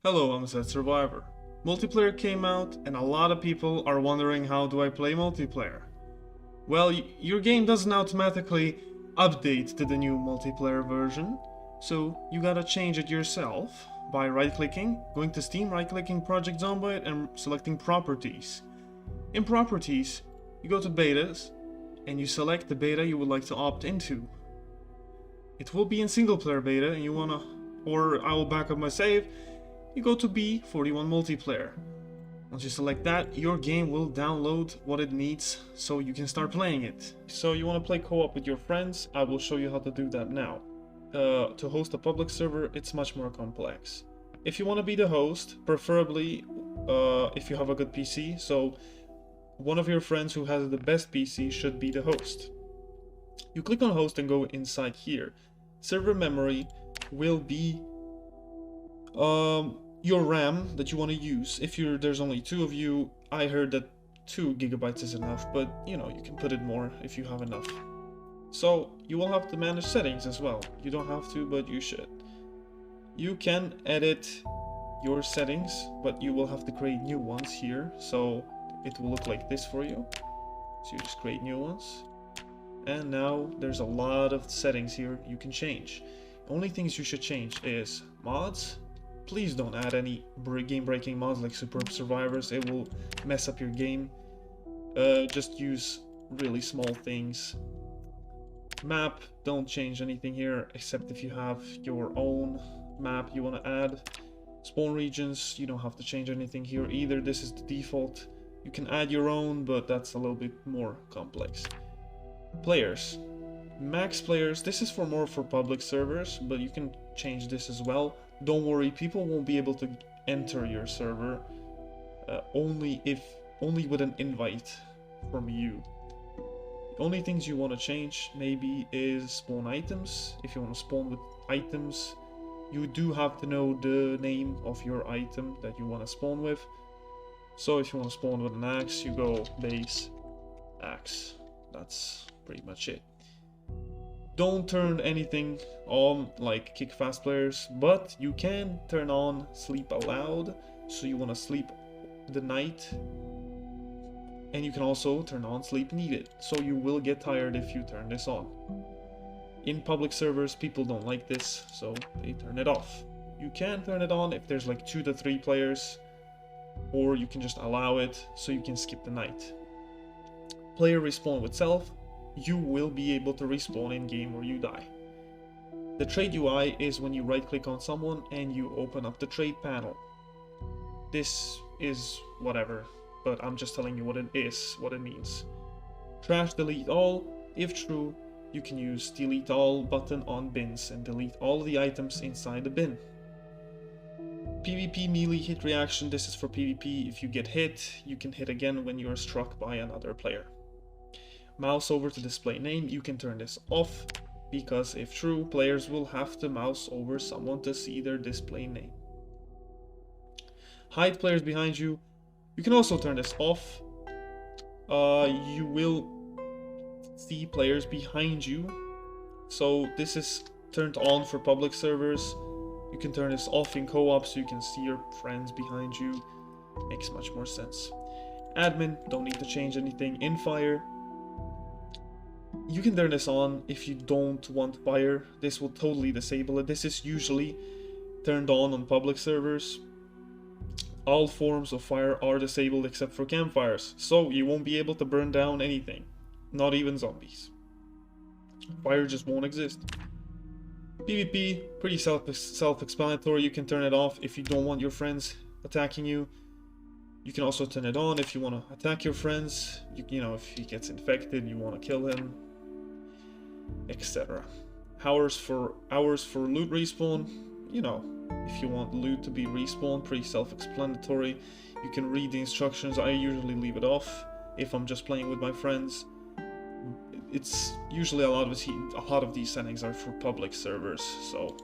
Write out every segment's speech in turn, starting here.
Hello, I'm Zach Survivor. Multiplayer came out and a lot of people are wondering how do I play multiplayer. Well, your game doesn't automatically update to the new multiplayer version, so you gotta change it yourself by right-clicking, going to Steam, right-clicking Project Zomboid and selecting Properties. In Properties, you go to Betas and you select the beta you would like to opt into. It will be in single-player beta and you wanna, or I will back up my save. You go to B41 multiplayer. Once you select that, your game will download what it needs so you can start playing it. So you want to play co-op with your friends, I will show you how to do that now. To host a public server, it's much more complex. If you want to be the host, preferably if you have a good PC, so one of your friends who has the best PC should be the host. You click on host and go inside here. Server memory will be your RAM that you want to use. If there's only two of you, I heard that 2 GB is enough, but you know, you can put it more if you have enough. So you will have to manage settings as well. You don't have to, but you should. You can edit your settings, but you will have to create new ones here, so it will look like this for you. So you just create new ones. And now there's a lot of settings here you can change. The only things you should change is mods. Please don't add any game-breaking mods like Superb Survivors, it will mess up your game. Just use really small things. Map, don't change anything here except if you have your own map you want to add. Spawn regions, you don't have to change anything here either, this is the default. You can add your own, but that's a little bit more complex. Players. Max players, this is more for public servers, but you can change this as well. Don't worry, people won't be able to enter your server only with an invite from you. The only things you want to change maybe is spawn items. If you want to spawn with items, you do have to know the name of your item that you want to spawn with. So if you want to spawn with an axe, you go base axe. That's pretty much it. Don't turn anything on like kick fast players, but you can turn on sleep aloud, so you want to sleep the night, and you can also turn on sleep needed, so you will get tired if you turn this on. In public servers, people don't like this, so they turn it off. You can turn it on if there's like 2 to 3 players, or you can just allow it so you can skip the night. Player respawn with self. You will be able to respawn in game where you die. The trade UI is when you right click on someone and you open up the trade panel. This is whatever, but I'm just telling you what it is, what it means. Trash delete all. If true, you can use delete all button on bins and delete all the items inside the bin. PvP melee hit reaction, this is for PvP. If you get hit, you can hit again when you are struck by another player. Mouse over to display name, you can turn this off, because if true, players will have to mouse over someone to see their display name. Hide players behind you, you can also turn this off. You will see players behind you, so this is turned on for public servers. You can turn this off in co-op so you can see your friends behind you. Makes much more sense. Admin, don't need to change anything. In fire, you can turn this on if you don't want fire. This will totally disable it. This is usually turned on public servers. All forms of fire are disabled except for campfires, so you won't be able to burn down anything, not even zombies. Fire just won't exist. PvP, pretty self-explanatory. You can turn it off if you don't want your friends attacking you. You can also turn it on if you want to attack your friends. You know, if he gets infected, you want to kill him, etc. Hours for loot respawn. You know, if you want loot to be respawned, pretty self-explanatory. You can read the instructions. I usually leave it off if I'm just playing with my friends. It's usually a lot of these settings are for public servers. So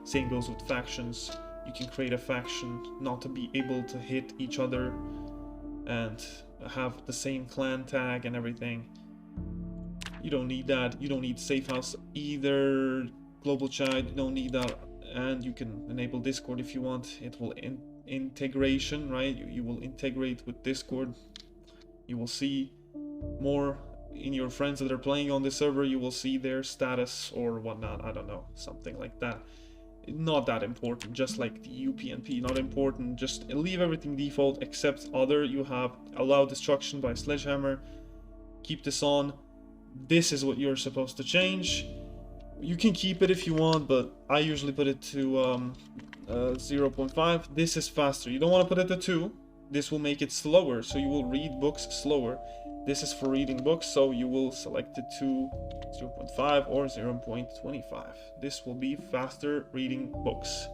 same goes with factions. You can create a faction not to be able to hit each other and have the same clan tag and everything. You don't need that. You don't need safe house either. Global chat, you don't need that. And you can enable Discord if you want. It will integration, right? You will integrate with Discord. You will see more in your friends that are playing on the server. You will see their status or whatnot. I don't know, something like that. Not that important, just like the UPnP, not important. Just leave everything default except other. You have allow destruction by sledgehammer. Keep this on. This is what you're supposed to change. You can keep it if you want, but I usually put it to 0.5. This is faster. You don't want to put it to 2. This will make it slower, so you will read books slower. This is for reading books, so you will select it to 0.5 or 0.25. This will be faster reading books.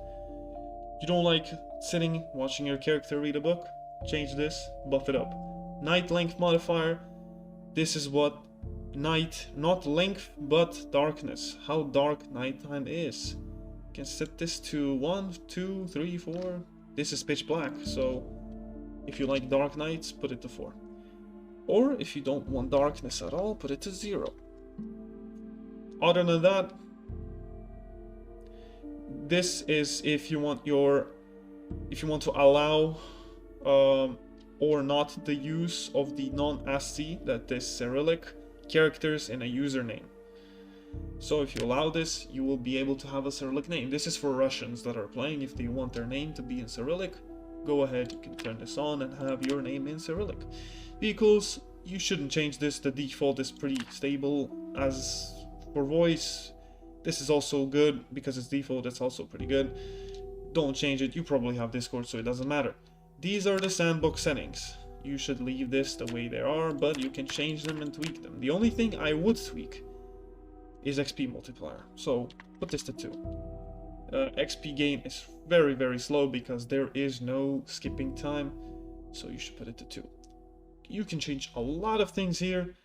You don't like sitting, watching your character read a book? Change this, buff it up. Night length modifier. This is what night, not length, but darkness. How dark nighttime is. You can set this to 1, 2, 3, 4. This is pitch black, so if you like dark nights, put it to 4. Or if you don't want darkness at all, put it to 0. Other than that, this is if you want to allow or not the use of the non-ASCII, that is Cyrillic, characters in a username. So if you allow this, you will be able to have a Cyrillic name. This is for Russians that are playing. If they want their name to be in Cyrillic, go ahead, you can turn this on and have your name in Cyrillic. Vehicles, you shouldn't change this. The default is pretty stable. As for voice, this is also good because it's default. It's also pretty good. Don't change it. You probably have Discord, so it doesn't matter. These are the sandbox settings. You should leave this the way they are, but you can change them and tweak them. The only thing I would tweak is XP multiplier. So put this to 2. XP gain is very, very slow because there is no skipping time. So you should put it to 2. You can change a lot of things here,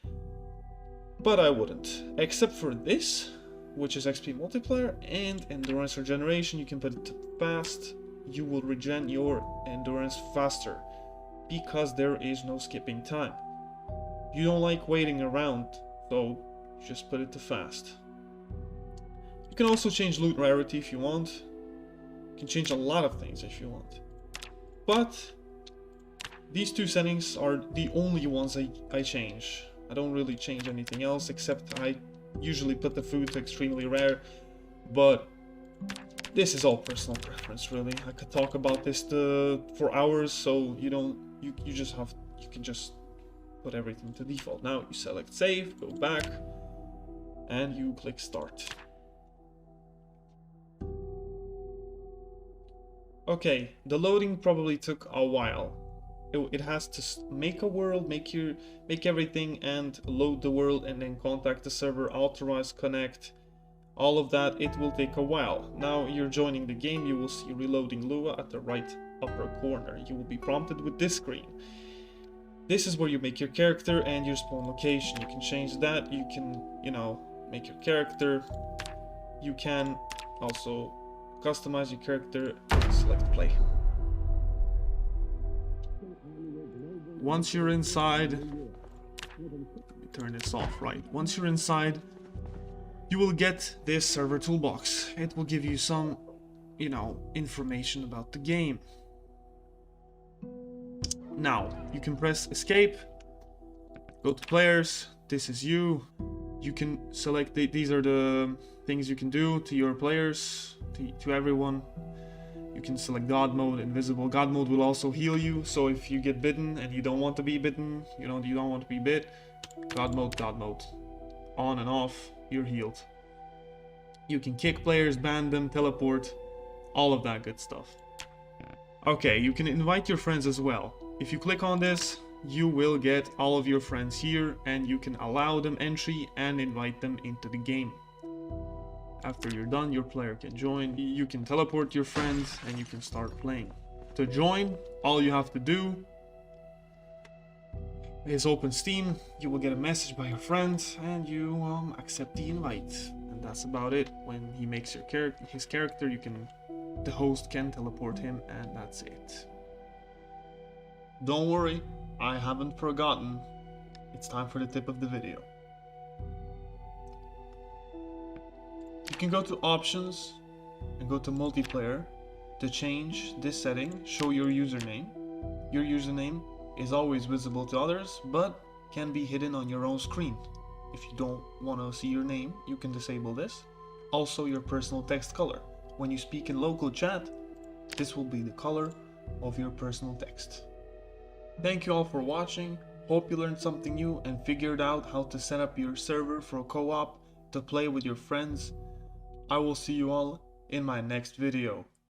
but I wouldn't. Except for this, which is XP multiplier, and endurance regeneration. You can put it to fast. You will regen your endurance faster because there is no skipping time. You don't like waiting around, so just put it to fast. You can also change loot rarity if you want. You can change a lot of things if you want. But these 2 settings are the only ones I change. I don't really change anything else, except I usually put the food to extremely rare. But this is all personal preference, really. I could talk about this for hours, so you can just put everything to default. Now you select save, go back, and you click start. Okay, the loading probably took a while. It has to make a world, make everything, and load the world, and then contact the server, authorize, connect. All of that, it will take a while. Now you're joining the game, you will see reloading Lua at the right upper corner. You will be prompted with this screen. This is where you make your character and your spawn location. You can change that. You can, make your character. You can also customize your character and select play. Once you're inside, let me turn this off, right? Once you're inside, you will get this server toolbox. It will give you some, information about the game. Now, you can press escape, go to players, this is you. You can select, these are the things you can do to your players, to everyone. You can select God mode, invisible. God mode will also heal you, so if you get bitten and you don't want to be bitten, you don't want to be bit, God mode, on and off, you're healed. You can kick players, ban them, teleport, all of that good stuff. Okay, you can invite your friends as well. If you click on this, you will get all of your friends here, and you can allow them entry and invite them into the game. After you're done, your player can join. You can teleport your friends and you can start playing. To join, all you have to do is open Steam. You will get a message by your friend and you accept the invite. And that's about it. When he makes his character, the host can teleport him, and that's it. Don't worry, I haven't forgotten. It's time for the tip of the video. You can go to options and go to multiplayer. To change this setting, show your username. Your username is always visible to others, but can be hidden on your own screen. If you don't want to see your name, you can disable this. Also, your personal text color. When you speak in local chat, this will be the color of your personal text. Thank you all for watching. Hope you learned something new and figured out how to set up your server for co-op to play with your friends. I will see you all in my next video.